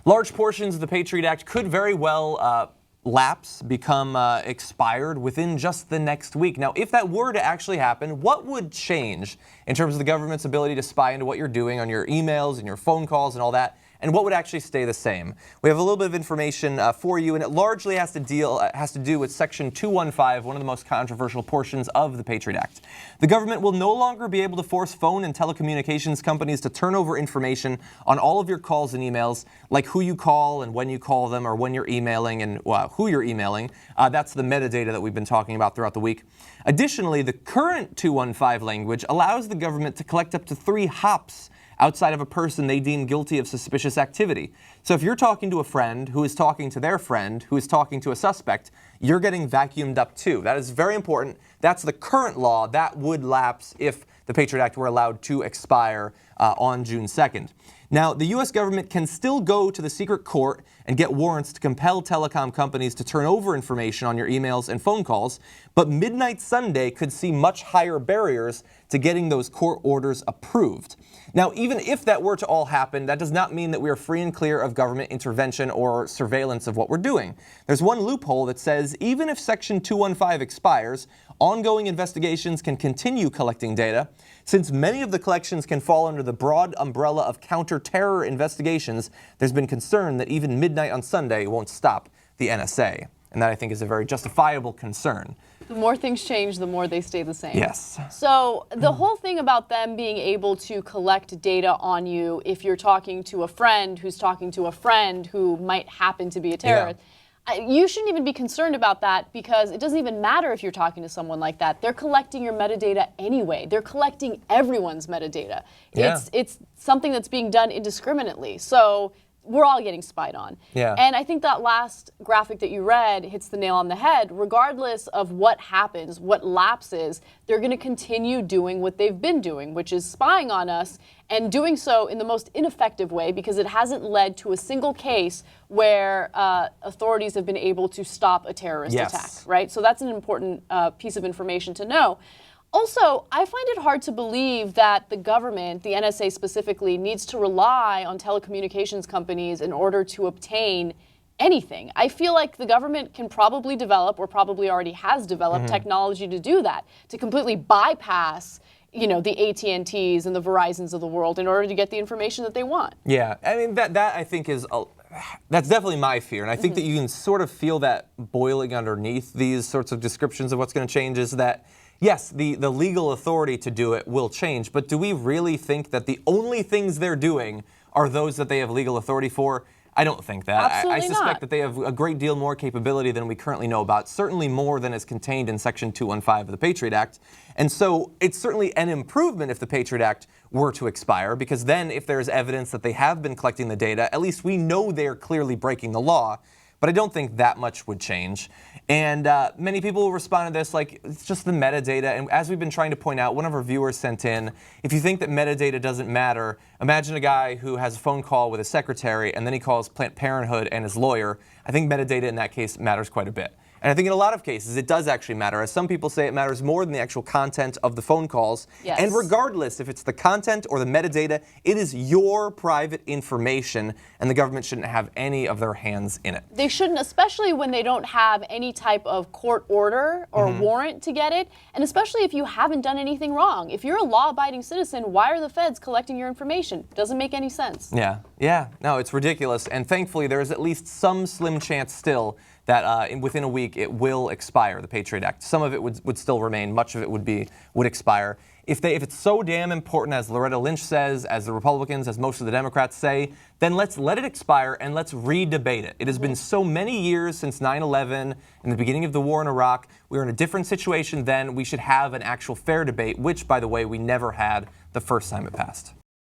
Large portions of the Patriot Act could very well lapse, become expired within just the next week. Now, if that were to actually happen, what would change in terms of the government's ability to spy into what you're doing on your emails and your phone calls and all that? And what would actually stay the same? We have a little bit of information for you, and it largely has to do with Section 215, one of the most controversial portions of the Patriot Act. The government will no longer be able to force phone and telecommunications companies to turn over information on all of your calls and emails, like who you call and when you call them, or when you're emailing and who you're emailing. That's the metadata that we've been talking about throughout the week. Additionally, the current 215 language allows the government to collect up to 3 hops outside of a person they deem guilty of suspicious activity. So if you're talking to a friend who is talking to their friend who is talking to a suspect, you're getting vacuumed up too. That is very important. That's the current law. That would lapse if the Patriot Act were allowed to expire on June 2nd. Now, the U.S. government can still go to the secret court and get warrants to compel telecom companies to turn over information on your emails and phone calls, but Midnight Sunday could see much higher barriers to getting those court orders approved. Now, even if that were to all happen, that does not mean that we are free and clear of government intervention or surveillance of what we're doing. There's one loophole that says even if Section 215 expires, ongoing investigations can continue collecting data. Since many of the collections can fall under the broad umbrella of counter-terror investigations, there's been concern that even midnight on Sunday won't stop the NSA. And that, I think, is a very justifiable concern. The more things change, the more they stay the same. Yes. So the whole thing about them being able to collect data on you if you're talking to a friend who's talking to a friend who might happen to be a terrorist, you shouldn't even be concerned about that, because it doesn't even matter if you're talking to someone like that. They're collecting your metadata anyway. They're collecting everyone's metadata. Yeah. It's something that's being done indiscriminately. So we're all getting spied on. Yeah. And I think that last graphic that you read hits the nail on the head. Regardless of what happens, what lapses, they're going to continue doing what they've been doing, which is spying on us, and doing so in the most ineffective way, because it hasn't led to a single case where authorities have been able to stop a terrorist attack, right? So that's an important piece of information to know. Also, I find it hard to believe that the government, the NSA specifically, needs to rely on telecommunications companies in order to obtain anything. I feel like the government can probably develop, or probably already has developed, technology to do that, to completely bypass, you know, the AT&Ts and the Verizons of the world in order to get the information that they want. Yeah, I mean, that I think is, that's definitely my fear. And I think that you can sort of feel that boiling underneath these sorts of descriptions of what's going to change, is that yes, the legal authority to do it will change, but do we really think that the only things they're doing are those that they have legal authority for? I don't think that. Absolutely I suspect not. that they have a great deal more capability than we currently know about, certainly more than is contained in Section 215 of the Patriot Act. And so it's certainly an improvement if the Patriot Act were to expire, because then if there's evidence that they have been collecting the data, at least we know they're clearly breaking the law. But I don't think that much would change. And many people will respond to this like, it's just the metadata. And as we've been trying to point out, one of our viewers sent in, if you think that metadata doesn't matter, imagine a guy who has a phone call with his secretary and then he calls Planned Parenthood and his lawyer. I think metadata in that case matters quite a bit. And I think in a lot of cases it does actually matter. As some people say, it matters more than the actual content of the phone calls. Yes. And regardless if it's the content or the metadata, it is your private information, and the government shouldn't have any of their hands in it. They shouldn't, especially when they don't have any type of court order or warrant to get it, and especially if you haven't done anything wrong. If you're a law-abiding citizen, why are the feds collecting your information? Doesn't make any sense. Yeah, no, it's ridiculous. And thankfully, there is at least some slim chance still that within a week it will expire, the Patriot Act. Some of it would still remain. Much of it would expire. If it's so damn important, as Loretta Lynch says, as the Republicans, as most of the Democrats say, then let's let it expire and let's re-debate it. It has been so many years since 9/11 and the beginning of the war in Iraq. We were in a different situation then. We should have an actual fair debate, which, by the way, we never had the first time it passed.